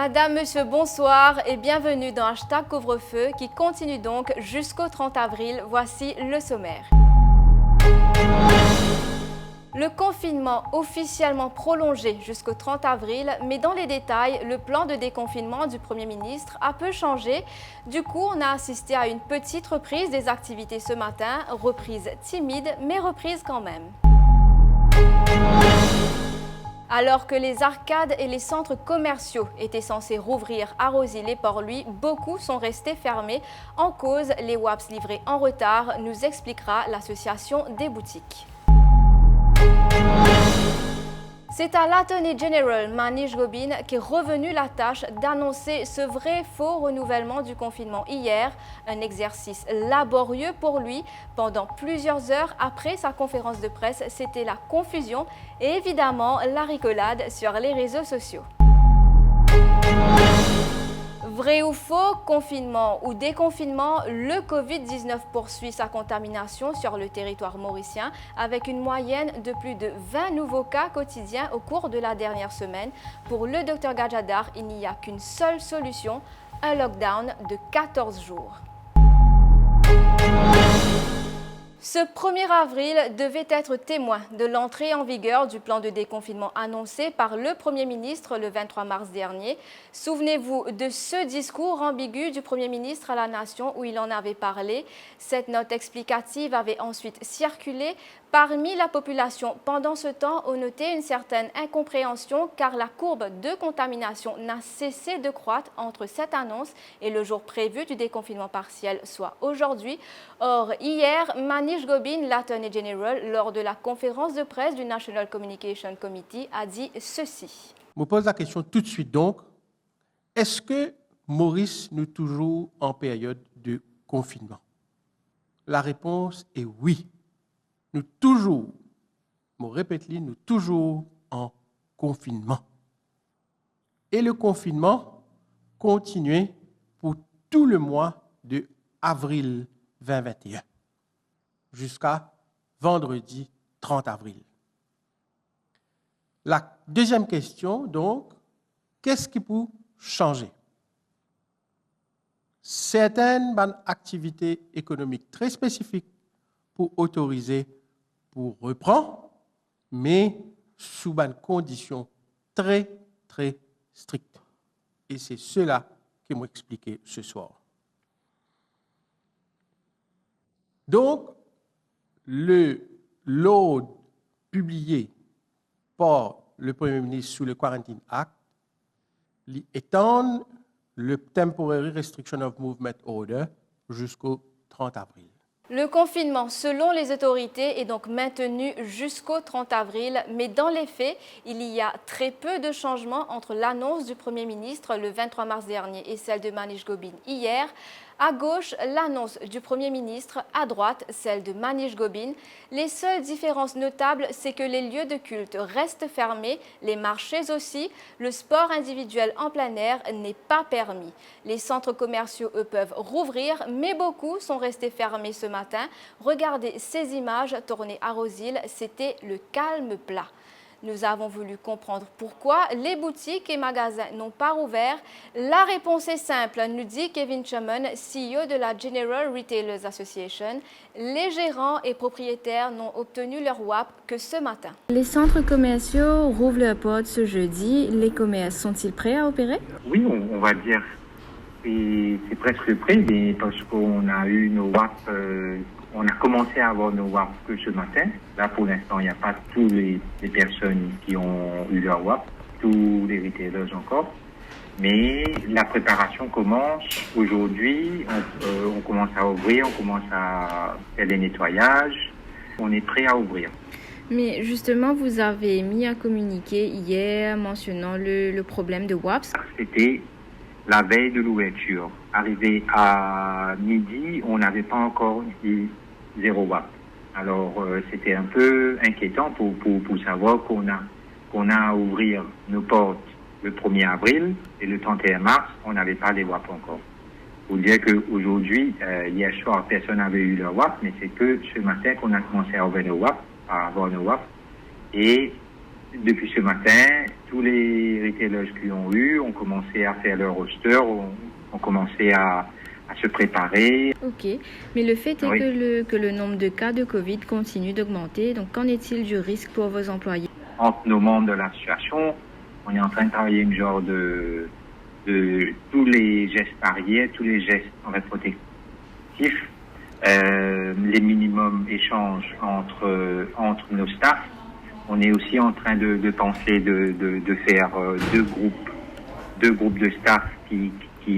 Madame, Monsieur, bonsoir et bienvenue dans Hashtag Couvre-feu qui continue donc jusqu'au 30 avril. Voici le sommaire. Le confinement officiellement prolongé jusqu'au 30 avril, mais dans les détails, le plan de déconfinement du Premier ministre a peu changé. Du coup, on a assisté à une petite reprise des activités ce matin, reprise timide, mais reprise quand même. Alors que les arcades et les centres commerciaux étaient censés rouvrir à Rosy et Port-Louis, beaucoup sont restés fermés. En cause, les WAPS livrés en retard, nous expliquera l'association des boutiques. C'est à l'Attorney General Manish Gobin qu'est revenue la tâche d'annoncer ce vrai-faux renouvellement du confinement hier, un exercice laborieux pour lui. Pendant plusieurs heures après sa conférence de presse, c'était la confusion et évidemment la rigolade sur les réseaux sociaux. Vrai ou faux, confinement ou déconfinement, le Covid-19 poursuit sa contamination sur le territoire mauricien avec une moyenne de plus de 20 nouveaux cas quotidiens au cours de la dernière semaine. Pour le Dr Gadjadar, il n'y a qu'une seule solution, un lockdown de 14 jours. Ce 1er avril devait être témoin de l'entrée en vigueur du plan de déconfinement annoncé par le Premier ministre le 23 mars dernier. Souvenez-vous de ce discours ambigu du Premier ministre à la Nation où il en avait parlé. Cette note explicative avait ensuite circulé parmi la population. Pendant ce temps, on notait une certaine incompréhension car la courbe de contamination n'a cessé de croître entre cette annonce et le jour prévu du déconfinement partiel, soit aujourd'hui. Or, hier, Manish Gobin, l'Attorney General, lors de la conférence de presse du National Communication Committee, a dit ceci. Je me pose la question tout de suite donc, est-ce que Maurice nous toujours en période de confinement? La réponse est oui. Nous toujours, je répète, nous toujours en confinement. Et le confinement continue pour tout le mois de avril 2021 jusqu'à vendredi 30 avril. La deuxième question, donc, qu'est-ce qui peut changer? Certaines activités économiques très spécifiques pour autoriser pour reprendre, mais sous une condition très, très stricte. Et c'est cela que m'a expliqué ce soir. Donc, l'ordre publié par le Premier ministre sous le Quarantine Act étend le Temporary Restriction of Movement Order jusqu'au 30 avril. Le confinement, selon les autorités, est donc maintenu jusqu'au 30 avril, mais dans les faits, il y a très peu de changements entre l'annonce du Premier ministre le 23 mars dernier et celle de Manish Gobin hier. À gauche, l'annonce du Premier ministre, à droite, celle de Manish Gobin. Les seules différences notables, c'est que les lieux de culte restent fermés, les marchés aussi, le sport individuel en plein air n'est pas permis. Les centres commerciaux, eux, peuvent rouvrir, mais beaucoup sont restés fermés ce matin. Regardez ces images tournées à Rosil, c'était le calme plat. Nous avons voulu comprendre pourquoi les boutiques et magasins n'ont pas rouvert. La réponse est simple, nous dit Kevin Chuman, CEO de la General Retailers Association. Les gérants et propriétaires n'ont obtenu leur WAP que ce matin. Les centres commerciaux rouvrent leurs portes ce jeudi. Les commerces sont-ils prêts à opérer? Oui, on va dire. C'est presque prêt, mais parce qu'on a eu nos WAP, on a commencé à avoir nos WAP que ce matin. Là, pour l'instant, il n'y a pas toutes les personnes qui ont eu leur WAP, tous les retailers encore. Mais la préparation commence aujourd'hui. On commence à ouvrir, on commence à faire des nettoyages. On est prêt à ouvrir. Mais justement, vous avez mis un communiqué hier mentionnant le problème de WAPs. C'était la veille de l'ouverture. Arrivé à midi, on n'avait pas encore eu 0 WAP. Alors, c'était un peu inquiétant pour savoir qu'on a à ouvrir nos portes le 1er avril et le 31 mars, on n'avait pas les WAP encore. Pour dire qu'aujourd'hui, hier soir, personne n'avait eu leur WAP, mais c'est que ce matin qu'on a commencé à avoir nos WAP, Et depuis ce matin, tous les retailers qui ont eu ont commencé à faire leur roster, ont commencé à se préparer. Ok, mais le fait est Oui. que le nombre de cas de Covid continue d'augmenter. Donc, qu'en est-il du risque pour vos employés? Entre nos membres de l'association, on est en train de travailler une genre de tous les gestes barrières, tous les gestes protectifs, les minimums échanges entre nos staffs. On est aussi en train de penser de faire deux groupes de staff qui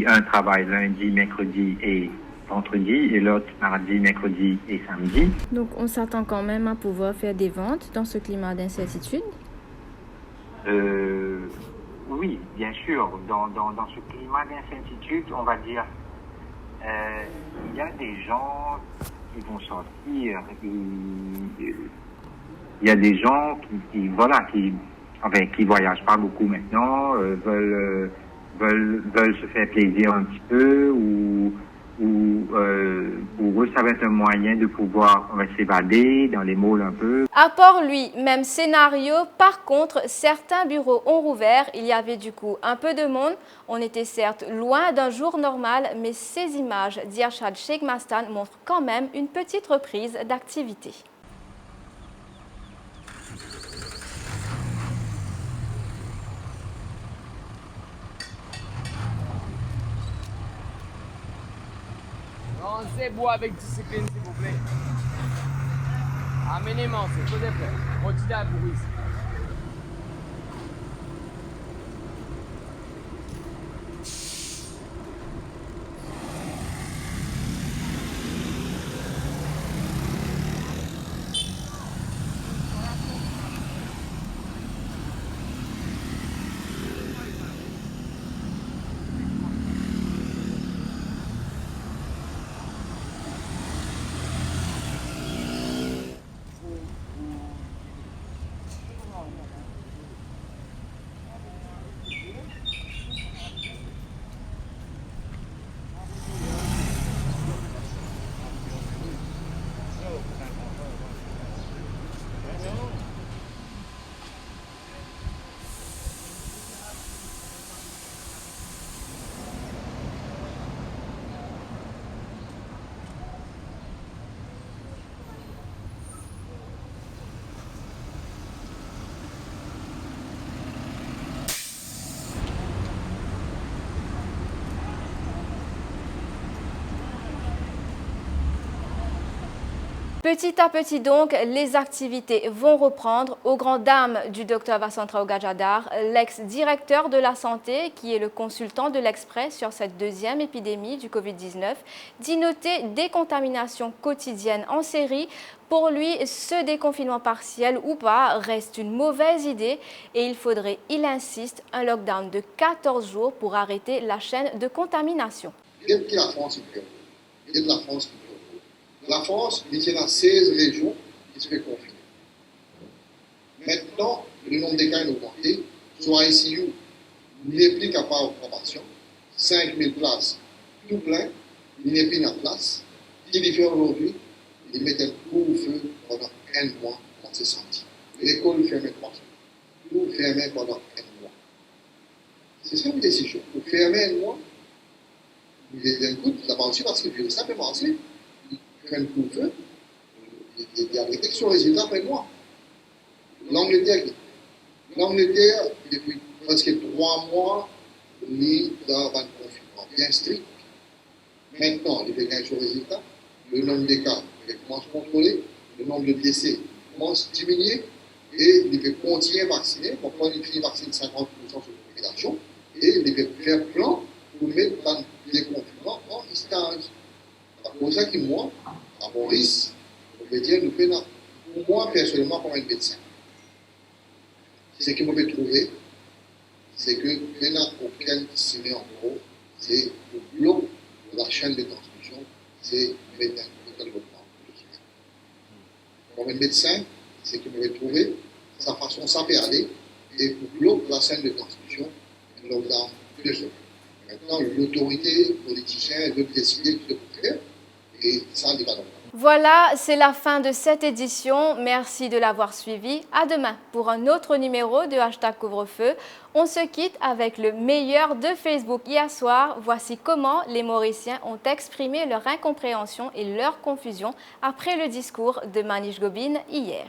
un travaille lundi, mercredi et vendredi et l'autre mardi, mercredi et samedi. Donc, on s'attend quand même à pouvoir faire des ventes dans ce climat d'incertitude? Oui, bien sûr. Dans ce climat d'incertitude, on va dire, il y a des gens qui vont sortir. Il y a des gens qui voyagent pas beaucoup maintenant, veulent se faire plaisir un petit peu ou pour eux, ça va être un moyen de pouvoir s'évader dans les malls un peu. À part lui, même scénario. Par contre, certains bureaux ont rouvert. Il y avait du coup un peu de monde. On était certes loin d'un jour normal, mais ces images d'Irshad Sheikh Mastan montrent quand même une petite reprise d'activité. Lancez-vous avec discipline, s'il vous plaît. Amenez-moi, c'est posez prêt. Continuez à courir ici. Petit à petit donc, les activités vont reprendre aux grandes dames du Dr Vassantra Ogajadar, l'ex-directeur de la santé qui est le consultant de l'Express sur cette deuxième épidémie du Covid-19, dit noter des contaminations quotidiennes en série. Pour lui, ce déconfinement partiel ou pas reste une mauvaise idée et il faudrait, il insiste, un lockdown de 14 jours pour arrêter la chaîne de contamination. La France, il y a 16 régions qui se fait confiner. Maintenant, le nombre de cas est augmenté. Sur ICU, il n'est plus capable de formation. 5000 places, tout plein. Il n'est plus en place. Ce qu'il fait aujourd'hui, il met un couvre-feu pendant un mois dans ses sentiers. L'école fermée 3 jours. Tout fermé pendant un mois. C'est ça une décision. Pour fermer un mois, il est d'un coup, d'abord aussi parce que le virus a commencé. Un couvre-feu, il y a des textes sur les résultats après moi. L'Angleterre, depuis presque 3 mois, on est dans un confinement bien strict. Maintenant, il fait 15 sur les résultats. Le nombre de cas commence à contrôler, le nombre de décès commence à diminuer et il fait continuer à vacciner. Pour prendre une fille vaccine 50% sur la population et il fait faire plan pour mettre dans les confinements en instance. C'est pour ça que moi, à Maurice, je veux dire, nous faisons, pour moi, personnellement, comme un médecin, ce que je peux trouver, c'est que maintenant, auquel se met en gros, c'est le bloc de la chaîne de transmission, c'est le développement. Comme un médecin, c'est que je vais trouver sa façon ça peut aller, et pour le bloc de la chaîne de transmission, un lockdown plus semaines. Maintenant, l'autorité politicienne veut décider de le faire. Et ça, Voilà, c'est la fin de cette édition. Merci de l'avoir suivi. À demain pour un autre numéro de Hashtag Couvre-feu. On se quitte avec le meilleur de Facebook hier soir. Voici comment les Mauriciens ont exprimé leur incompréhension et leur confusion après le discours de Manish Gobin hier.